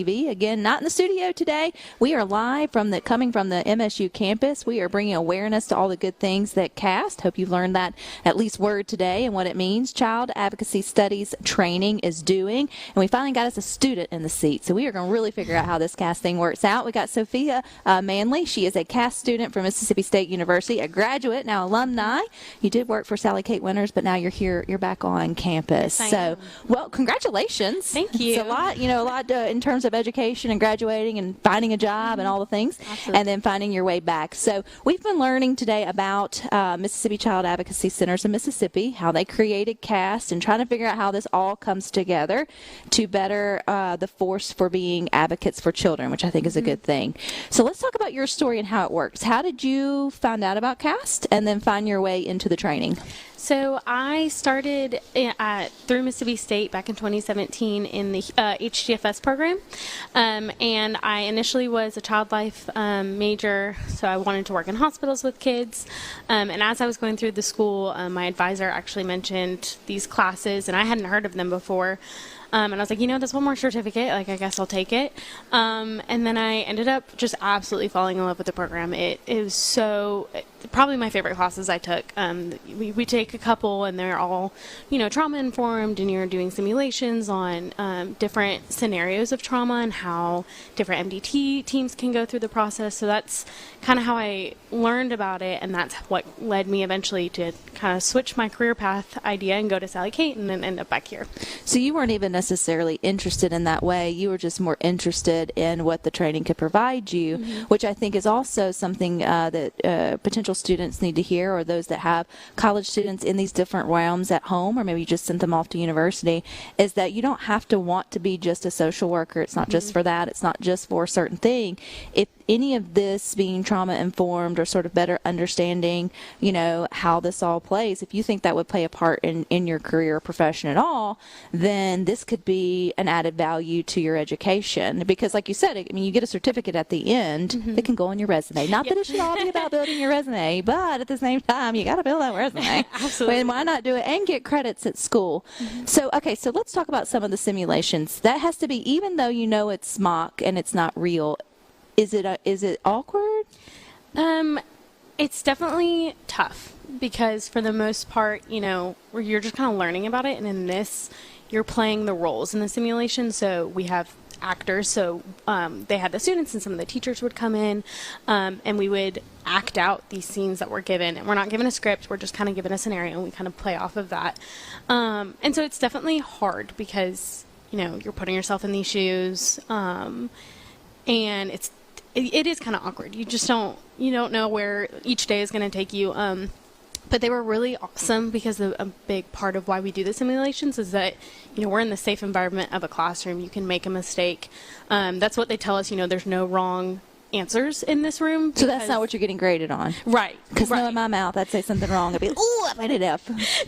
Again, not in the studio today. We are live coming from the MSU campus. We are bringing awareness to all the good things that CAST, hope you've learned that at least word today and what it means, Child Advocacy Studies Training is doing. And we finally got us a student in the seat. So we are going to really figure out how this CAST thing works out. We got Sophia Manley. She is a CAST student from Mississippi State University, a graduate, now alumni. You did work for Sally Kate Winters, but now you're here, you're back on campus. Yes, so, well, congratulations. Thank you. It's a lot, in terms of education and graduating and finding a job and all the things. Absolutely. And then finding your way back. So we've been learning today about Mississippi Child Advocacy Centers in Mississippi, how they created CAST, and trying to figure out how this all comes together to better the force for being advocates for children, which I think is a good thing. So let's talk about your story and how it works. How did you find out about CAST and then find your way into the training? So I started through Mississippi State back in 2017 in the HDFS program, and I initially was a child life major, so I wanted to work in hospitals with kids, and as I was going through the school, my advisor actually mentioned these classes, and I hadn't heard of them before. And I was like, there's one more certificate. I guess I'll take it. And then I ended up just absolutely falling in love with the program. It was probably my favorite classes I took. We take a couple, and they're all, trauma informed, and you're doing simulations on different scenarios of trauma and how different MDT teams can go through the process. So that's kind of how I learned about it, and that's what led me eventually to kind of switch my career path idea and go to Sally Kate and then end up back here. So you weren't even necessarily interested in that way. You were just more interested in what the training could provide you, which I think is also something that potential students need to hear, or those that have college students in these different realms at home, or maybe you just sent them off to university, is that you don't have to want to be just a social worker. It's not just for that. It's not just for a certain thing. If any of this being trauma informed or sort of better understanding, how this all plays, if you think that would play a part in your career or profession at all, then this could be an added value to your education. Because like you said, you get a certificate at the end that can go on your resume. Not that it should all be about building your resume, but at the same time, you got to build that resume. Absolutely. And why not do it and get credits at school? So let's talk about some of the simulations. That has to be, even though it's mock and it's not real, is it awkward? It's definitely tough because for the most part, where you're just kind of learning about it, and in this, you're playing the roles in the simulation. So we have actors, so they had the students and some of the teachers would come in, and we would act out these scenes that we're given. And we're not given a script, we're just kind of given a scenario, and we kind of play off of that. And so it's definitely hard because, you're putting yourself in these shoes, and it is kind of awkward. You don't know where each day is going to take you. But they were really awesome because a big part of why we do the simulations is that, we're in the safe environment of a classroom. You can make a mistake. That's what they tell us, there's no wrong answers in this room. So that's not what you're getting graded on. Right. Because in my mouth, I'd say something wrong. I'd be, I made it up.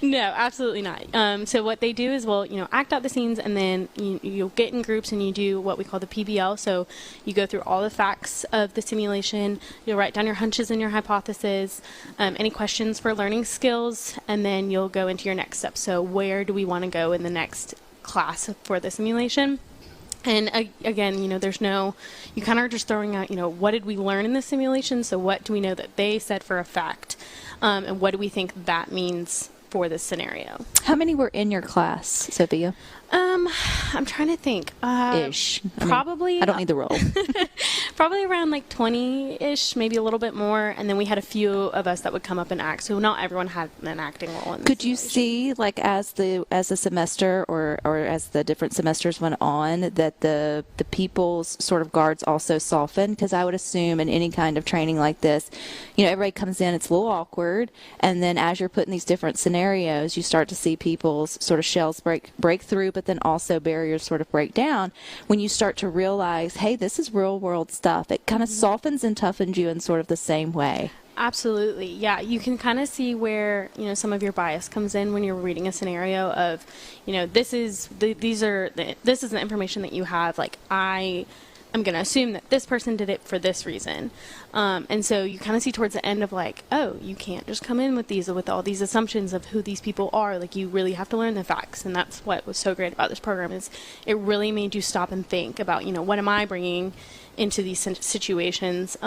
No, absolutely not. So what they do is, act out the scenes, and then you'll get in groups and you do what we call the PBL. So you go through all the facts of the simulation. You'll write down your hunches and your hypotheses, any questions for learning skills, and then you'll go into your next step. So where do we want to go in the next class for the simulation? And again, you kind of are just throwing out, what did we learn in the simulation? So what do we know that they said for a fact? And what do we think that means for this scenario? How many were in your class, Sophia? I'm trying to think. Ish. Probably. I don't need the roll. Probably around 20-ish, maybe a little bit more. And then we had a few of us that would come up and act. So not everyone had an acting role. Could you see, as the semester or as the different semesters went on, that the people's sort of guards also softened? Because I would assume in any kind of training like this, everybody comes in, it's a little awkward, and then as you're putting these different scenarios, you start to see people's sort of shells break through, but then also barriers sort of break down. When you start to realize, hey, this is real world stuff, it kind of softens and toughens you in sort of the same way. Absolutely. Yeah, you can kind of see where, some of your bias comes in when you're reading a scenario of, this is the information that you have. I I'm going to assume that this person did it for this reason. And so you kind of see towards the end of like, oh, you can't just come in with all these assumptions of who these people are. Like, you really have to learn the facts. And that's what was so great about this program, is it really made you stop and think about, what am I bringing into these situations?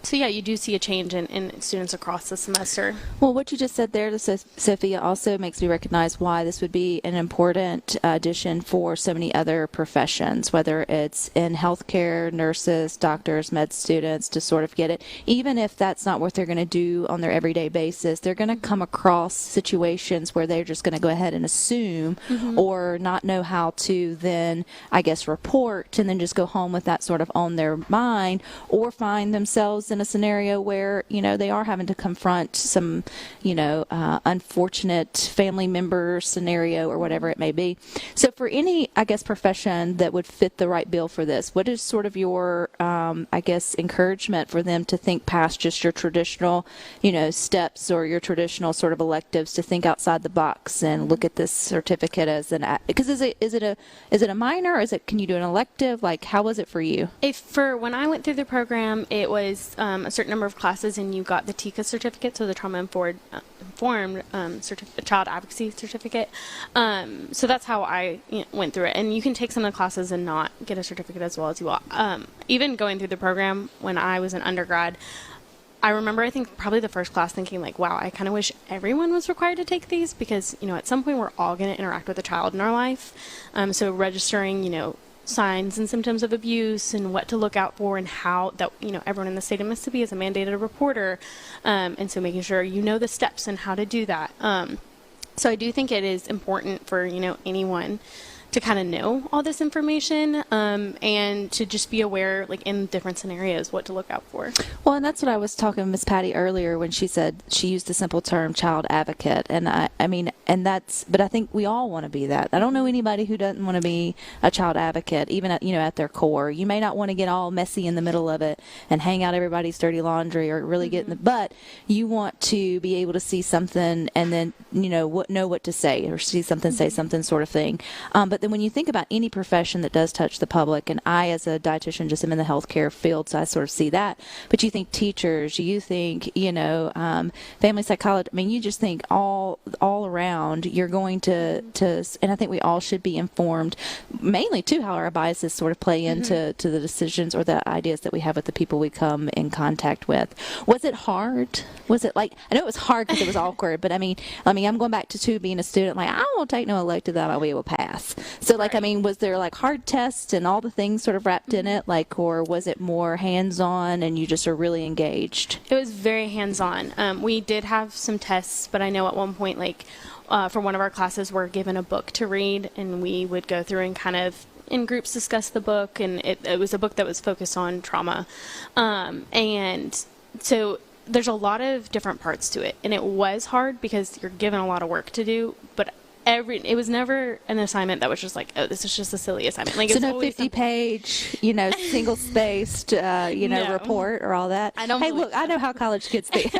So yeah, you do see a change in students across the semester. Well, what you just said there, Sophia, also makes me recognize why this would be an important addition for so many other professions, whether it's in healthcare, nurses, doctors, med students, to sort of get it. Even if that's not what they're going to do on their everyday basis, they're going to come across situations where they're just going to go ahead and assume or not know how to then, I guess, report, and then just go home with that sort of on their mind, or find themselves in a scenario where, they are having to confront some, unfortunate family member scenario or whatever it may be. So for any, I guess, profession that would fit the right bill for this, what is sort of your, encouragement for them to think past just your traditional, steps or your traditional sort of electives, to think outside the box and look at this certificate as because is it a minor, or can you do an elective? Like, how was it for you? When I went through the program, it was a certain number of classes, and you got the TICA certificate, so the Trauma-Informed Child Advocacy Certificate. So that's how I went through it. And you can take some of the classes and not get a certificate as well as you want. Even going through the program when I was an undergrad, I remember, I think probably the first class thinking like, wow, I kind of wish everyone was required to take these, because, at some point we're all going to interact with a child in our life. So registering, signs and symptoms of abuse and what to look out for, and how that, everyone in the state of Mississippi is a mandated reporter. And so making sure the steps and how to do that. So I do think it is important for, anyone to kind of know all this information, and to just be aware, like in different scenarios, what to look out for. Well, and that's what I was talking to Miss Patty earlier when she said she used the simple term child advocate. And but I think we all want to be that. I don't know anybody who doesn't want to be a child advocate, even at their core. You may not want to get all messy in the middle of it and hang out everybody's dirty laundry, or really get in but you want to be able to see something and then, know what to say, or see something, say something, sort of thing. But then when you think about any profession that does touch the public, and I as a dietitian just am in the healthcare field, so I sort of see that, but you think teachers, you think, family psychology, you just think all around, you're going to, and I think we all should be informed, mainly too, how our biases sort of play into the decisions or the ideas that we have with the people we come in contact with. Was it hard? Was it like, I know it was hard because it was awkward, but I'm going back to being a student, like, I won't take no elective that I'll be able to pass. So like, was there like hard tests and all the things sort of wrapped in it, like, or was it more hands-on and you just are really engaged? It was very hands-on. We did have some tests, but I know at one point, like, for one of our classes, we're given a book to read, and we would go through and kind of in groups discuss the book, and it was a book that was focused on trauma. And so there's a lot of different parts to it, and it was hard because you're given a lot of work to do, but it was never an assignment that was just like, oh, this is just a silly assignment. Like, so no 50-page, single-spaced, No. report or all that. I don't. Hey, look, I know how college kids think.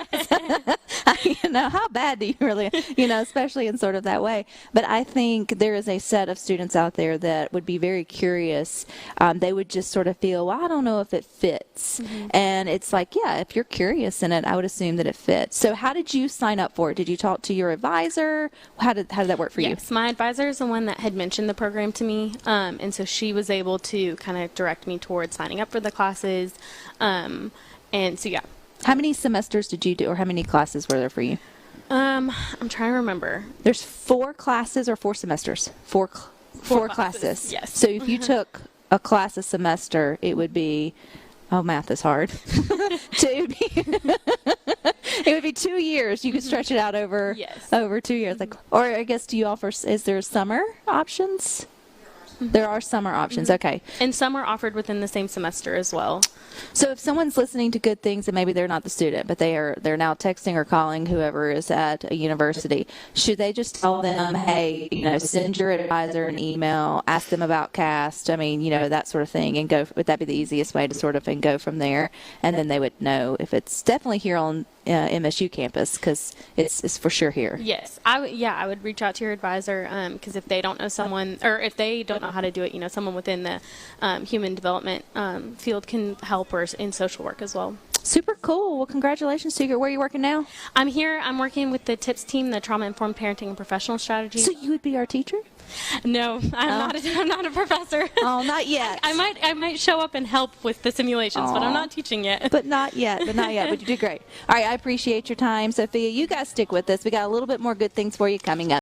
How bad do you really, especially in sort of that way. But I think there is a set of students out there that would be very curious. They would just sort of feel, well, I don't know if it fits. And it's like, yeah, if you're curious in it, I would assume that it fits. So how did you sign up for it? Did you talk to your advisor? How did that work for you? Yes, my advisor is the one that had mentioned the program to me, and so she was able to kind of direct me towards signing up for the classes, and so yeah. How many semesters did you do, or how many classes were there for you? I'm trying to remember. There's 4 classes or 4 semesters? Four classes. Yes. So if you took a class a semester, it would be, math is hard. It would be 2 years. You could stretch it out over 2 years. Like, or I guess, do you offer? Is there summer options? There are summer options. Okay. And some are offered within the same semester as well. So if someone's listening to good things and maybe they're not the student, but they're now texting or calling whoever is at a university, should they just tell them, hey, send your advisor an email, ask them about CAST, that sort of thing, and go? Would that be the easiest way to sort of and go from there? And then they would know if it's definitely here on MSU campus, because it's for sure here. Yes, I would reach out to your advisor, because if they don't know someone, or if they don't know how to do it, you know, someone within the human development field can help, or in social work as well. Super cool. Well, congratulations to you. Where are you working now? I'm here. I'm working with the TIPS team, the Trauma-Informed Parenting and Professional Strategy. So you would be our teacher? No, I'm not a professor. Oh, not yet. I might show up and help with the simulations, but I'm not teaching yet. But not yet. But you did great. All right, I appreciate your time, Sophia. You guys stick with us. We got a little bit more good things for you coming up.